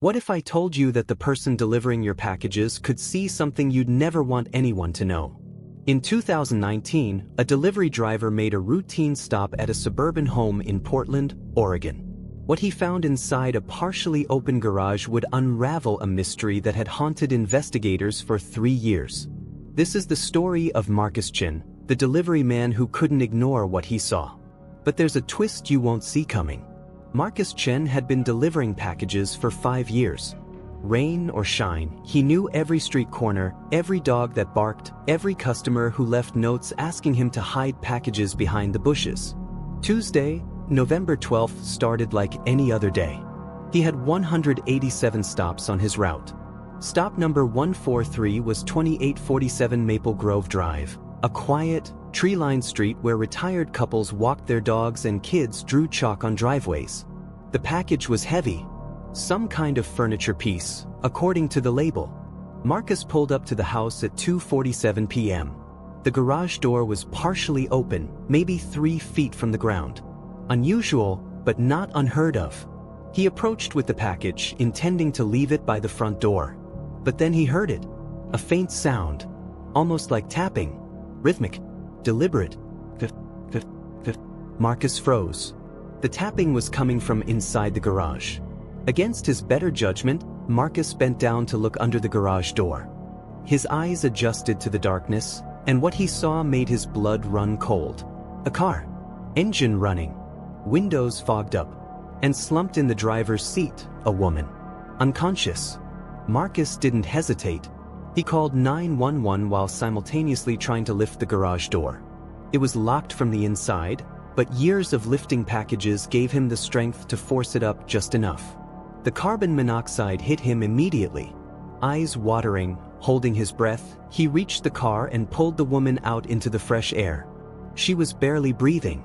What if I told you that the person delivering your packages could see something you'd never want anyone to know? In 2019, a delivery driver made a routine stop at a suburban home in Portland, Oregon. What he found inside a partially open garage would unravel a mystery that had haunted investigators for 3 years. This is the story of Marcus Chen, the delivery man who couldn't ignore what he saw. But there's a twist you won't see coming. Marcus Chen had been delivering packages for 5 years. Rain or shine, he knew every street corner, every dog that barked, every customer who left notes asking him to hide packages behind the bushes. Tuesday, November 12th started like any other day. He had 187 stops on his route. Stop number 143 was 2847 Maple Grove Drive, a quiet, tree-lined street where retired couples walked their dogs and kids drew chalk on driveways. The package was heavy, some kind of furniture piece, according to the label. Marcus pulled up to the house at 2:47 p.m. The garage door was partially open, maybe 3 feet from the ground. Unusual, but not unheard of. He approached with the package, intending to leave it by the front door. But then he heard it. A faint sound, almost like tapping, rhythmic, deliberate. Marcus froze. The tapping was coming from inside the garage. Against his better judgment, Marcus bent down to look under the garage door. His eyes adjusted to the darkness, and what he saw made his blood run cold. A car. Engine running. Windows fogged up. And slumped in the driver's seat, a woman. Unconscious. Marcus didn't hesitate. He called 911 while simultaneously trying to lift the garage door. It was locked from the inside, but years of lifting packages gave him the strength to force it up just enough. The carbon monoxide hit him immediately. Eyes watering, holding his breath, he reached the car and pulled the woman out into the fresh air. She was barely breathing.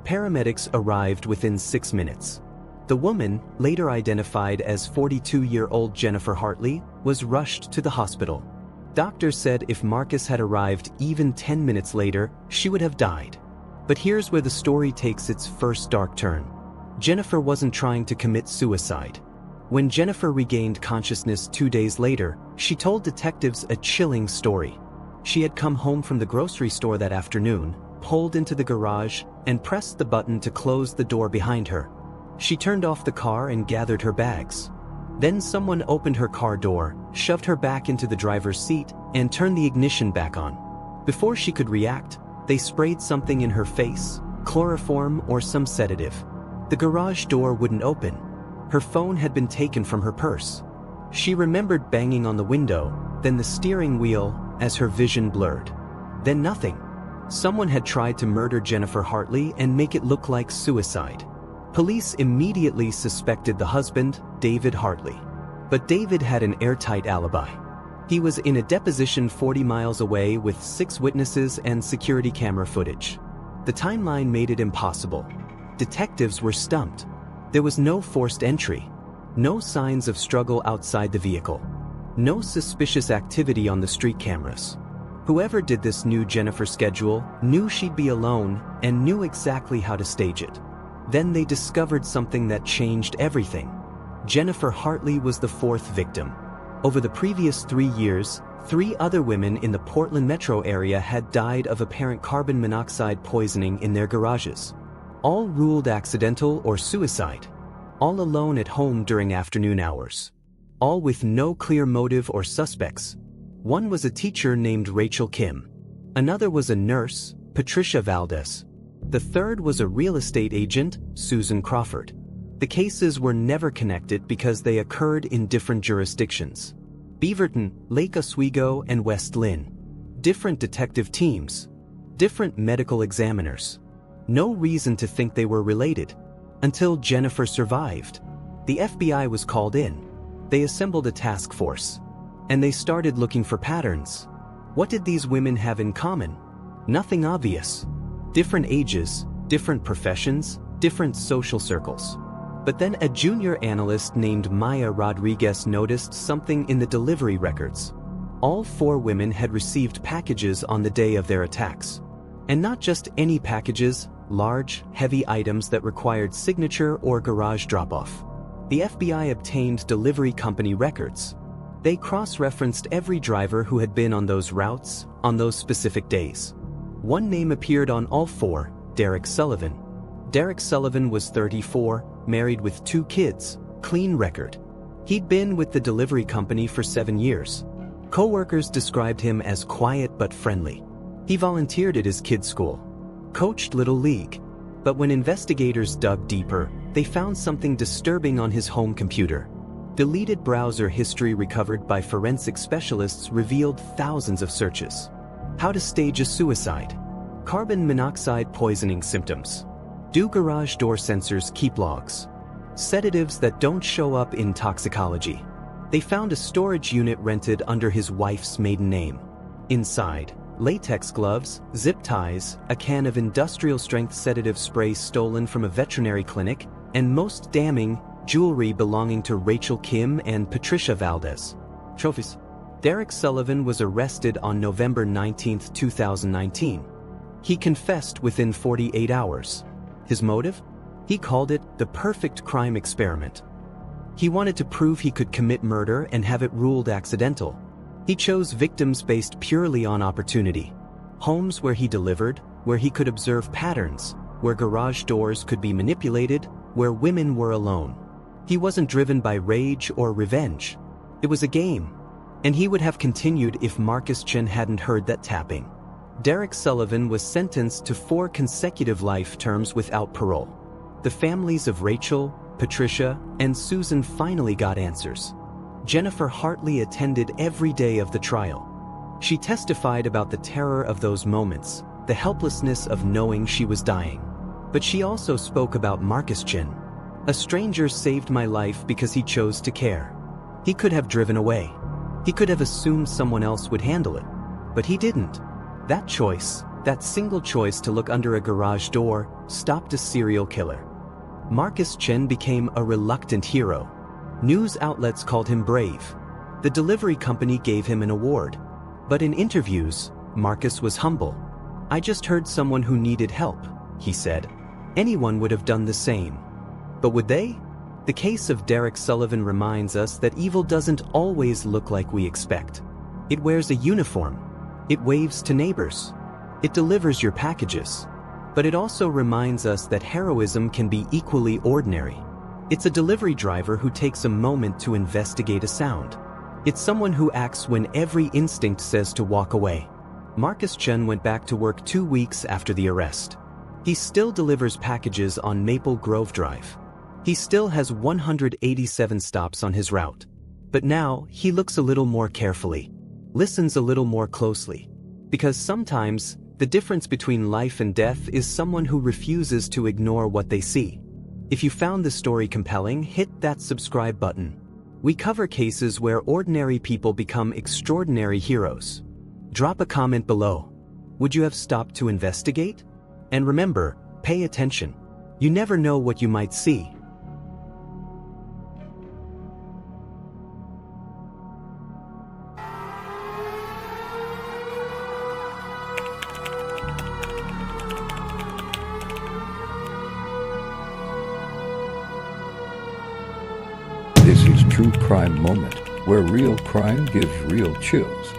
Paramedics arrived within 6 minutes. The woman, later identified as 42-year-old Jennifer Hartley, was rushed to the hospital. Doctors said if Marcus had arrived even 10 minutes later, she would have died. But here's where the story takes its first dark turn. Jennifer wasn't trying to commit suicide. When Jennifer regained consciousness 2 days later, she told detectives a chilling story. She had come home from the grocery store that afternoon, pulled into the garage, and pressed the button to close the door behind her. She turned off the car and gathered her bags. Then someone opened her car door, shoved her back into the driver's seat, and turned the ignition back on. Before she could react, they sprayed something in her face, chloroform or some sedative. The garage door wouldn't open. Her phone had been taken from her purse. She remembered banging on the window, then the steering wheel, as her vision blurred. Then nothing. Someone had tried to murder Jennifer Hartley and make it look like suicide. Police immediately suspected the husband, David Hartley. But David had an airtight alibi. He was in a deposition 40 miles away with 6 witnesses and security camera footage. The timeline made it impossible. Detectives were stumped. There was no forced entry. No signs of struggle outside the vehicle. No suspicious activity on the street cameras. Whoever did this knew Jennifer's schedule, knew she'd be alone, and knew exactly how to stage it. Then they discovered something that changed everything. Jennifer Hartley was the 4th victim. Over the previous 3 years, 3 other women in the Portland metro area had died of apparent carbon monoxide poisoning in their garages. All ruled accidental or suicide. All alone at home during afternoon hours. All with no clear motive or suspects. One was a teacher named Rachel Kim. Another was a nurse, Patricia Valdez. The third was a real estate agent, Susan Crawford. The cases were never connected because they occurred in different jurisdictions. Beaverton, Lake Oswego, and West Lynn. Different detective teams. Different medical examiners. No reason to think they were related. Until Jennifer survived. The FBI was called in. They assembled a task force. And they started looking for patterns. What did these women have in common? Nothing obvious. Different ages, different professions, different social circles. But then a junior analyst named Maya Rodriguez noticed something in the delivery records. All 4 women had received packages on the day of their attacks. And not just any packages, large, heavy items that required signature or garage drop-off. The FBI obtained delivery company records. They cross-referenced every driver who had been on those routes on those specific days. One name appeared on all four: Derek Sullivan. Derek Sullivan was 34, married with 2 kids, clean record. He'd been with the delivery company for 7 years. Co-workers described him as quiet but friendly. He volunteered at his kids' school, coached Little League. But when investigators dug deeper, they found something disturbing on his home computer. Deleted browser history recovered by forensic specialists revealed thousands of searches. How to stage a suicide. Carbon monoxide poisoning symptoms. Do garage door sensors keep logs? Sedatives that don't show up in toxicology. They found a storage unit rented under his wife's maiden name. Inside, latex gloves, zip ties, a can of industrial-strength sedative spray stolen from a veterinary clinic, and most damning, jewelry belonging to Rachel Kim and Patricia Valdez. Trophies. Derek Sullivan was arrested on November 19, 2019. He confessed within 48 hours. His motive? He called it the perfect crime experiment. He wanted to prove he could commit murder and have it ruled accidental. He chose victims based purely on opportunity. Homes where he delivered, where he could observe patterns, where garage doors could be manipulated, where women were alone. He wasn't driven by rage or revenge. It was a game. And he would have continued if Marcus Chen hadn't heard that tapping. Derek Sullivan was sentenced to 4 consecutive life terms without parole. The families of Rachel, Patricia, and Susan finally got answers. Jennifer Hartley attended every day of the trial. She testified about the terror of those moments, the helplessness of knowing she was dying. But she also spoke about Marcus Chen. A stranger saved my life because he chose to care. He could have driven away. He could have assumed someone else would handle it. But he didn't. That choice, that single choice to look under a garage door, stopped a serial killer. Marcus Chen became a reluctant hero. News outlets called him brave. The delivery company gave him an award. But in interviews, Marcus was humble. "I just heard someone who needed help," he said. Anyone would have done the same. But would they? The case of Derek Sullivan reminds us that evil doesn't always look like we expect. It wears a uniform. It waves to neighbors. It delivers your packages. But it also reminds us that heroism can be equally ordinary. It's a delivery driver who takes a moment to investigate a sound. It's someone who acts when every instinct says to walk away. Marcus Chen went back to work 2 weeks after the arrest. He still delivers packages on Maple Grove Drive. He still has 187 stops on his route. But now, he looks a little more carefully, listens a little more closely. Because sometimes, the difference between life and death is someone who refuses to ignore what they see. If you found this story compelling, hit that subscribe button. We cover cases where ordinary people become extraordinary heroes. Drop a comment below. Would you have stopped to investigate? And remember, pay attention. You never know what you might see. This is True Crime Moment, where real crime gives real chills.